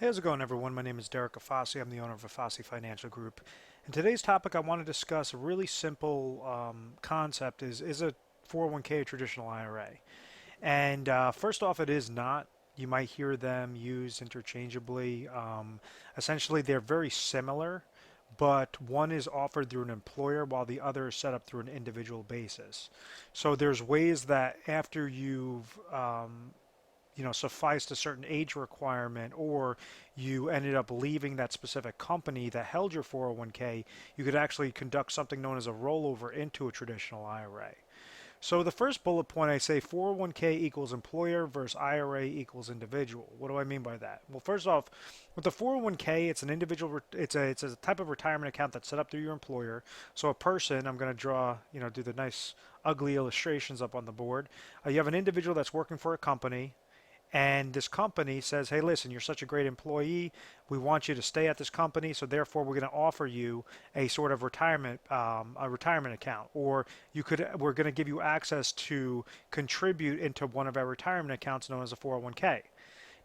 Hey, how's it going, everyone? My name is Derek Afasi. I'm the owner of Afasi Financial Group. And today's topic, I want to discuss a really simple concept: is a 401k a traditional IRA? And first off, it is not. You might hear them used interchangeably. Essentially, they're very similar, but one is offered through an employer while the other is set up through an individual basis. So there's ways that after you've sufficed a certain age requirement, or you ended up leaving that specific company that held your 401k, you could actually conduct something known as a rollover into a traditional IRA. So the first bullet point, I say 401k equals employer versus IRA equals individual. What do I mean by that? Well, first off, with the 401k, it's an individual, it's a type of retirement account that's set up through your employer. So a person, I'm going to draw, do the nice ugly illustrations up on the board. You have an individual that's working for a company, and this company says, hey, listen, you're such a great employee. We want you to stay at this company, so therefore we're going to offer you a sort of a retirement account, or we're going to give you access to contribute into one of our retirement accounts known as a 401k.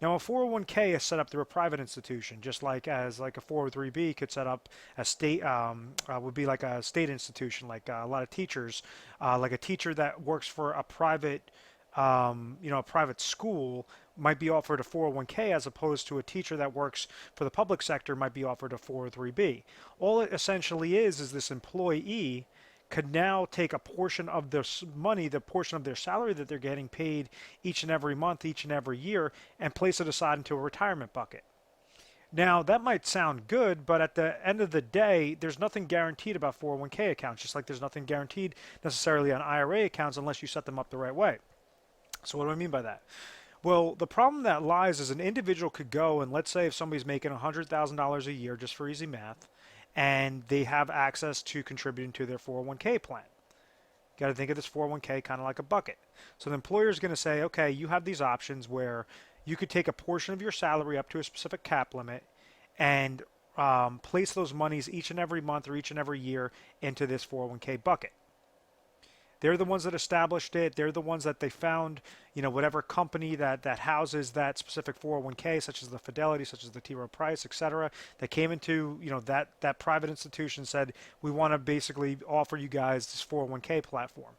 Now, a 401k is set up through a private institution, just like as like a 403b could set up a state would be like a state institution, like a lot of teachers, like a teacher that works for a private a private school might be offered a 401k, as opposed to a teacher that works for the public sector might be offered a 403b. All it essentially is this employee could now take a portion of their money, the portion of their salary that they're getting paid each and every month, each and every year, and place it aside into a retirement bucket. Now, that might sound good, but at the end of the day, there's nothing guaranteed about 401k accounts, just like there's nothing guaranteed necessarily on IRA accounts unless you set them up the right way. So what do I mean by that? Well, the problem that lies is an individual could go and, let's say if somebody's making $100,000 a year, just for easy math, and they have access to contributing to their 401k plan. You got to think of this 401k kind of like a bucket. So the employer is going to say, okay, you have these options where you could take a portion of your salary up to a specific cap limit and place those monies each and every month or each and every year into this 401k bucket. They're the ones that established it. They're the ones that they found, whatever company that houses that specific 401k, such as the Fidelity, such as the T. Rowe Price, etc., that came into, that private institution, said, we want to basically offer you guys this 401k platform.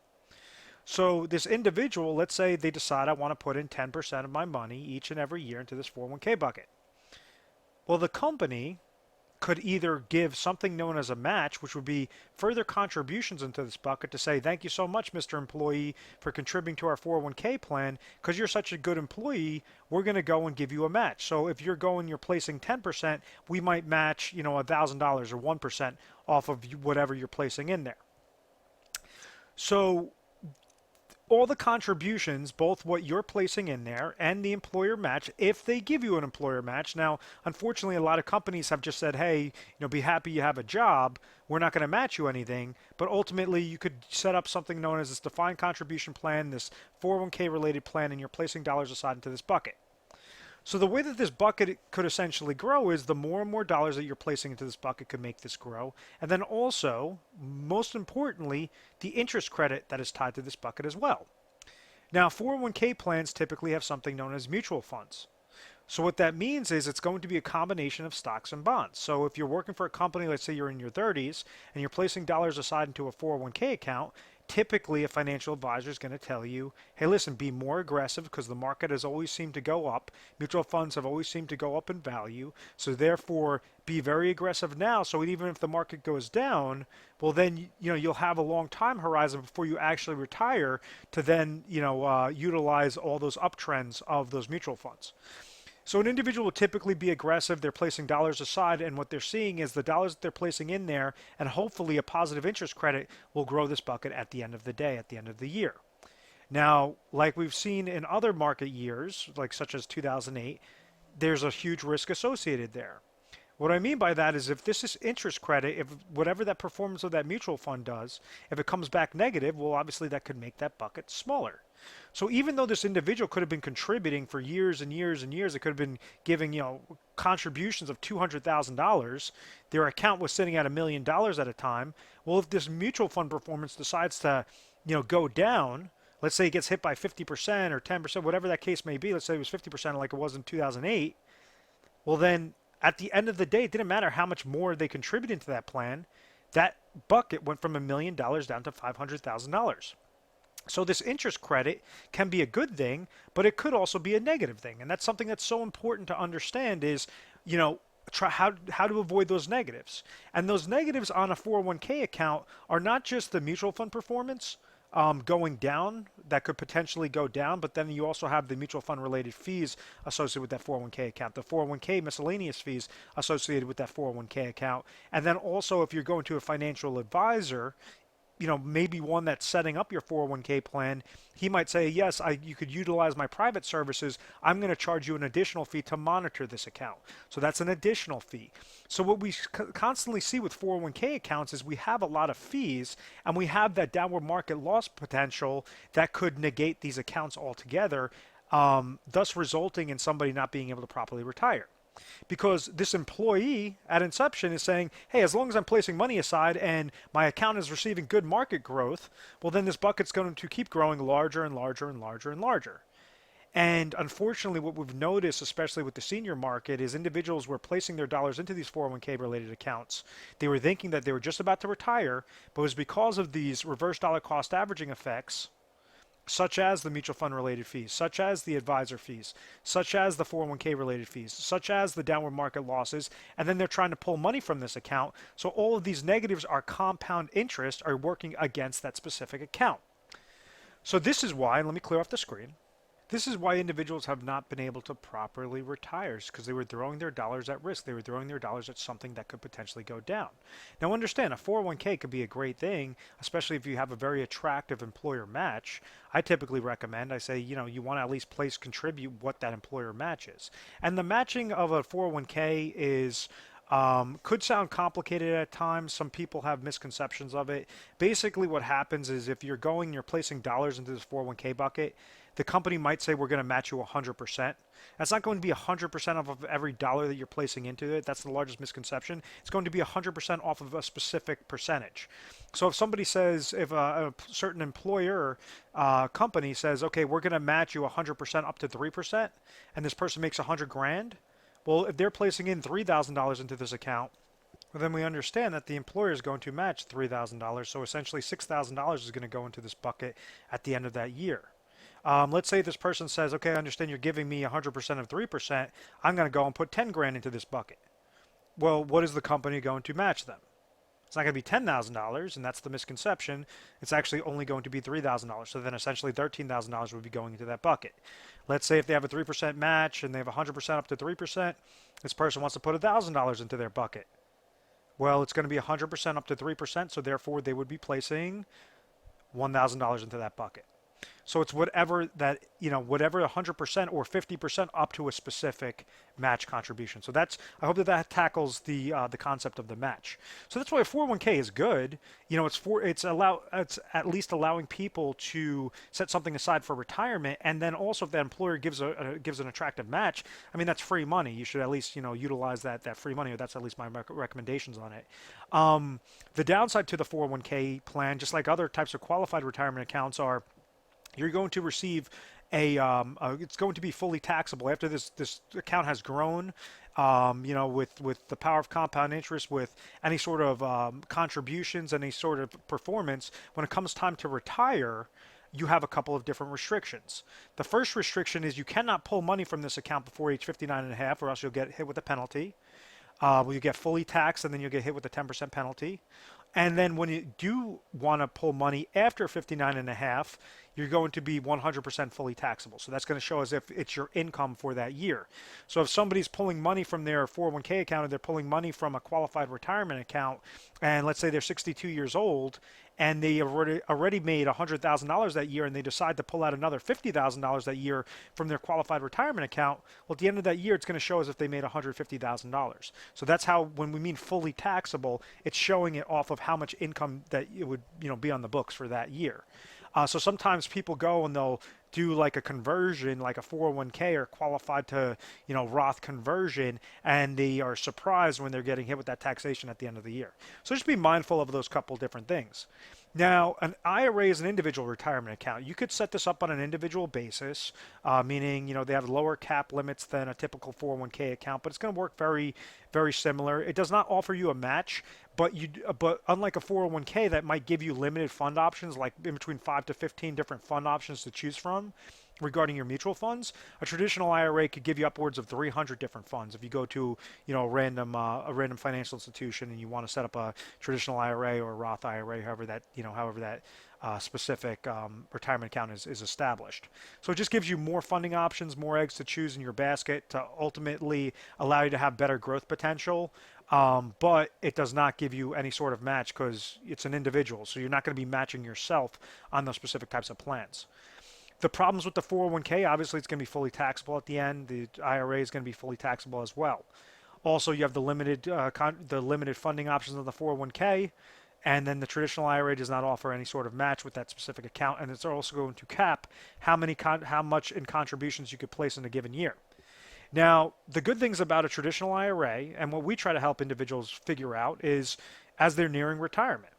So this individual, let's say they decide, I want to put in 10% of my money each and every year into this 401k bucket. Well, the company could either give something known as a match, which would be further contributions into this bucket to say, thank you so much, Mr. Employee, for contributing to our 401k plan. Because you're such a good employee, we're going to go and give you a match. So if you're placing 10%, we might match, $1,000 or 1% off of whatever you're placing in there. So all the contributions, both what you're placing in there and the employer match, if they give you an employer match. Now, unfortunately, a lot of companies have just said, hey, be happy you have a job. We're not going to match you anything. But ultimately, you could set up something known as this defined contribution plan, this 401k related plan, and you're placing dollars aside into this bucket. So the way that this bucket could essentially grow is the more and more dollars that you're placing into this bucket could make this grow. And then also, most importantly, the interest credit that is tied to this bucket as well. Now, 401k plans typically have something known as mutual funds. So what that means is it's going to be a combination of stocks and bonds. So if you're working for a company, let's say you're in your 30s, and you're placing dollars aside into a 401k account, typically a financial advisor is going to tell you, hey, listen, be more aggressive because the market has always seemed to go up. Mutual funds have always seemed to go up in value. So therefore, be very aggressive now. So even if the market goes down, well, then, you'll have a long time horizon before you actually retire to then, utilize all those uptrends of those mutual funds. So an individual will typically be aggressive. They're placing dollars aside, and what they're seeing is the dollars that they're placing in there, and hopefully a positive interest credit will grow this bucket at the end of the day, at the end of the year. Now, like we've seen in other market years, like such as 2008, there's a huge risk associated there. What I mean by that is if this is interest credit, if whatever that performance of that mutual fund does, if it comes back negative, well, obviously that could make that bucket smaller. So even though this individual could have been contributing for years and years and years, it could have been giving, contributions of $200,000, their account was sitting at $1 million at a time. Well, if this mutual fund performance decides to, go down, let's say it gets hit by 50% or 10%, whatever that case may be, let's say it was 50% like it was in 2008, Well, then at the end of the day, it didn't matter how much more they contributed into that plan. That bucket went from $1 million down to $500,000. So this interest credit can be a good thing, but it could also be a negative thing. And that's something that's so important to understand is, you know, try how to avoid those negatives. And those negatives on a 401k account are not just the mutual fund performance going down, that could potentially go down, but then you also have the mutual fund related fees associated with that 401k account, the 401k miscellaneous fees associated with that 401k account. And then also if you're going to a financial advisor, you know, maybe one that's setting up your 401k plan, he might say, yes, you could utilize my private services. I'm going to charge you an additional fee to monitor this account. So that's an additional fee. So what we constantly see with 401k accounts is we have a lot of fees and we have that downward market loss potential that could negate these accounts altogether, thus resulting in somebody not being able to properly retire. Because this employee at inception is saying, hey, as long as I'm placing money aside and my account is receiving good market growth, well, then this bucket's going to keep growing larger and larger and larger and larger. And unfortunately, what we've noticed, especially with the senior market, is individuals were placing their dollars into these 401k related accounts. They were thinking that they were just about to retire, but it was because of these reverse dollar cost averaging effects, such as the mutual fund related fees, such as the advisor fees, such as the 401k related fees, such as the downward market losses, and then they're trying to pull money from this account. So all of these negatives are compound interest are working against that specific account. So this is why, and let me clear off the screen. This is why individuals have not been able to properly retire, because they were throwing their dollars at risk. They were throwing their dollars at something that could potentially go down. Now understand, a 401k could be a great thing, especially if you have a very attractive employer match. I typically recommend, I say, you know, you want to at least contribute what that employer matches. And the matching of a 401k is could sound complicated at times. Some people have misconceptions of it. Basically, what happens is if you're placing dollars into this 401k bucket, the company might say we're going to match you 100%. That's not going to be 100% off of every dollar that you're placing into it. That's the largest misconception. It's going to be 100% off of a specific percentage. So if somebody says, if a certain employer company says, okay, we're going to match you 100% up to 3%, and this person makes 100 grand, well, if they're placing in $3,000 into this account, well, then we understand that the employer is going to match $3,000. So essentially $6,000 is going to go into this bucket at the end of that year. Let's say this person says, okay, I understand you're giving me 100% of 3%. I'm going to go and put 10 grand into this bucket. Well, what is the company going to match them? It's not going to be $10,000, and that's the misconception. It's actually only going to be $3,000. So then essentially $13,000 would be going into that bucket. Let's say if they have a 3% match and they have 100% up to 3%, this person wants to put $1,000 into their bucket. Well, it's going to be 100% up to 3%, so therefore they would be placing $1,000 into that bucket. So it's whatever that, you know, whatever 100% or 50% up to a specific match contribution. So that's, I hope that that tackles the concept of the match. So that's why a 401k is good. You know, it's at least allowing people to set something aside for retirement, and then also if that employer gives an attractive match, I mean that's free money. You should at least, you know, utilize that free money, or that's at least my recommendations on it. The downside to the 401k plan, just like other types of qualified retirement accounts, are you're going to receive it's going to be fully taxable after this account has grown. You know, with the power of compound interest, with any sort of contributions, any sort of performance, when it comes time to retire, you have a couple of different restrictions. The first restriction is you cannot pull money from this account before age 59 and a half, or else you'll get hit with a penalty. Well, you get fully taxed, and then you'll get hit with a 10% penalty. And then when you do want to pull money after 59 and a half, you're going to be 100% fully taxable. So that's going to show as if it's your income for that year. So if somebody's pulling money from their 401k account, or they're pulling money from a qualified retirement account, and let's say they're 62 years old, and they already made $100,000 that year, and they decide to pull out another $50,000 that year from their qualified retirement account, well, at the end of that year, it's going to show as if they made $150,000. So that's how, when we mean fully taxable, it's showing it off of how much income that it would, you know, be on the books for that year. So sometimes people go and they'll do like a conversion, like a 401k, or qualified to, you know, Roth conversion, and they are surprised when they're getting hit with that taxation at the end of the year. So just be mindful of those couple different things. Now, an IRA is an individual retirement account. You could set this up on an individual basis, meaning they have lower cap limits than a typical 401k account, but it's going to work very, very similar. It does not offer you a match, but unlike a 401k that might give you limited fund options, like in between 5 to 15 different fund options to choose from, regarding your mutual funds, a traditional IRA could give you upwards of 300 different funds. If you go to, a random financial institution and you want to set up a traditional IRA or a Roth IRA, however that specific retirement account is established. So it just gives you more funding options, more eggs to choose in your basket to ultimately allow you to have better growth potential. But it does not give you any sort of match because it's an individual. So you're not going to be matching yourself on those specific types of plans. The problems with the 401k, obviously, it's going to be fully taxable at the end. The IRA is going to be fully taxable as well. Also, you have the limited funding options on the 401k, and then the traditional IRA does not offer any sort of match with that specific account, and it's also going to cap how much in contributions you could place in a given year. Now, the good things about a traditional IRA, and what we try to help individuals figure out, is as they're nearing retirement.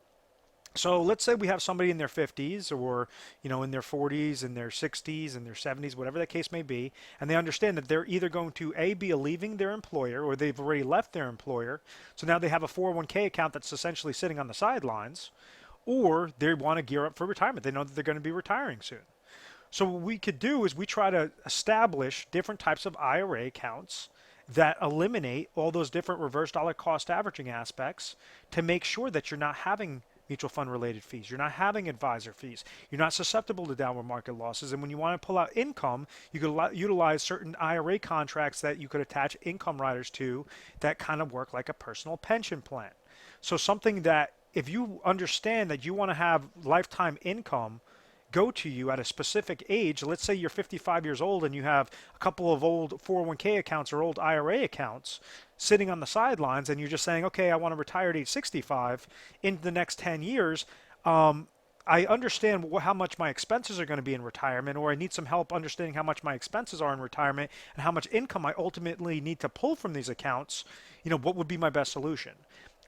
So let's say we have somebody in their 50s or in their 40s, in their 60s, in their 70s, whatever that case may be, and they understand that they're either going to be leaving their employer or they've already left their employer. So now they have a 401k account that's essentially sitting on the sidelines, or they want to gear up for retirement. They know that they're going to be retiring soon. So what we could do is we try to establish different types of IRA accounts that eliminate all those different reverse dollar cost averaging aspects to make sure that you're not having mutual fund related fees. You're not having advisor fees. You're not susceptible to downward market losses. And when you want to pull out income, you could utilize certain IRA contracts that you could attach income riders to that kind of work like a personal pension plan. So something that if you understand that you want to have lifetime income go to you at a specific age, let's say you're 55 years old and you have a couple of old 401k accounts or old IRA accounts sitting on the sidelines and you're just saying, okay, I want to retire at age 65 in the next 10 years. I understand how much my expenses are going to be in retirement, or I need some help understanding how much my expenses are in retirement and how much income I ultimately need to pull from these accounts. What would be my best solution?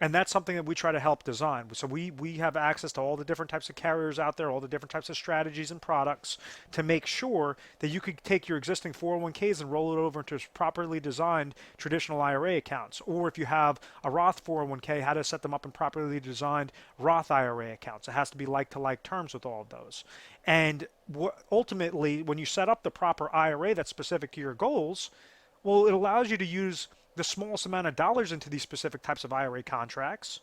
And that's something that we try to help design. So we have access to all the different types of carriers out there, all the different types of strategies and products to make sure that you could take your existing 401ks and roll it over into properly designed traditional IRA accounts. Or if you have a Roth 401k, how to set them up in properly designed Roth IRA accounts. It has to be like-to-like terms with all of those. And ultimately, when you set up the proper IRA that's specific to your goals, well, it allows you to use the smallest amount of dollars into these specific types of IRA contracts,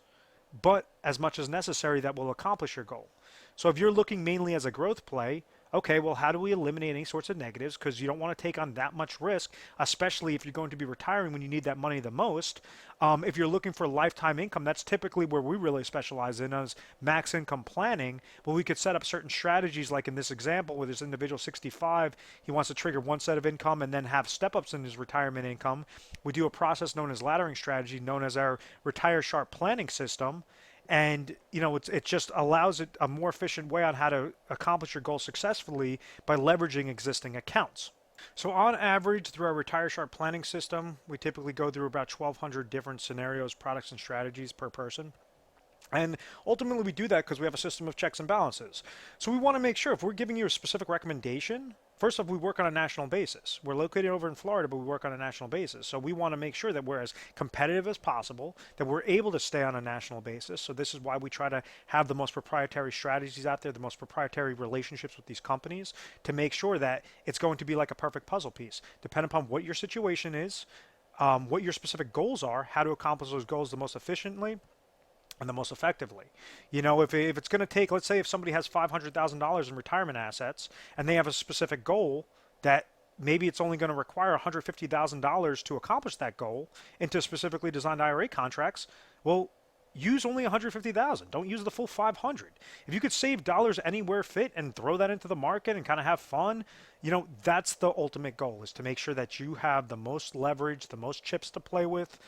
but as much as necessary that will accomplish your goal. So if you're looking mainly as a growth play, okay, well, how do we eliminate any sorts of negatives? Because you don't want to take on that much risk, especially if you're going to be retiring when you need that money the most. If you're looking for lifetime income, that's typically where we really specialize in as max income planning. But we could set up certain strategies, like in this example, where this individual 65, he wants to trigger one set of income and then have step-ups in his retirement income. We do a process known as laddering strategy, known as our Retire Sharp planning system. And it just allows it a more efficient way on how to accomplish your goal successfully by leveraging existing accounts. So on average, through our Retire Sharp planning system, we typically go through about 1,200 different scenarios, products, and strategies per person. And ultimately, we do that because we have a system of checks and balances. So we want to make sure if we're giving you a specific recommendation, first off, we work on a national basis. We're located over in Florida, but we work on a national basis. So we want to make sure that we're as competitive as possible, that we're able to stay on a national basis. So this is why we try to have the most proprietary strategies out there, the most proprietary relationships with these companies to make sure that it's going to be like a perfect puzzle piece. Depending upon what your situation is, what your specific goals are, how to accomplish those goals the most efficiently, and the most effectively. If it's going to take, let's say if somebody has $500,000 in retirement assets and they have a specific goal that maybe it's only going to require $150,000 to accomplish that goal into specifically designed IRA contracts, well, use only $150,000. Don't use the full 500. If you could save dollars anywhere fit and throw that into the market and kind of have fun, that's the ultimate goal, is to make sure that you have the most leverage, the most chips to play with,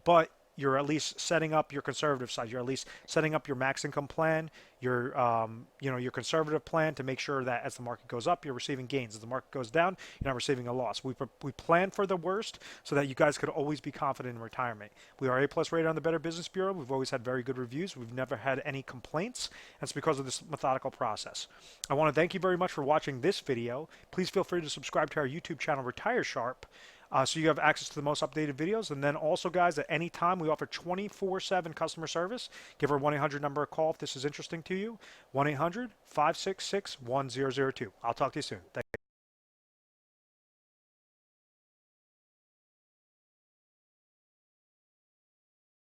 but you're at least setting up your conservative side. You're at least setting up your max income plan, your your conservative plan to make sure that as the market goes up, you're receiving gains. As the market goes down, you're not receiving a loss. We plan for the worst so that you guys could always be confident in retirement. We are A+ rated on the Better Business Bureau. We've always had very good reviews. We've never had any complaints. That's because of this methodical process. I want to thank you very much for watching this video. Please feel free to subscribe to our YouTube channel, Retire Sharp, so you have access to the most updated videos. And then also, guys, at any time, we offer 24/7 customer service. Give our 1-800 number a call if this is interesting to you. 1-800-566-1002. I'll talk to you soon. Thanks.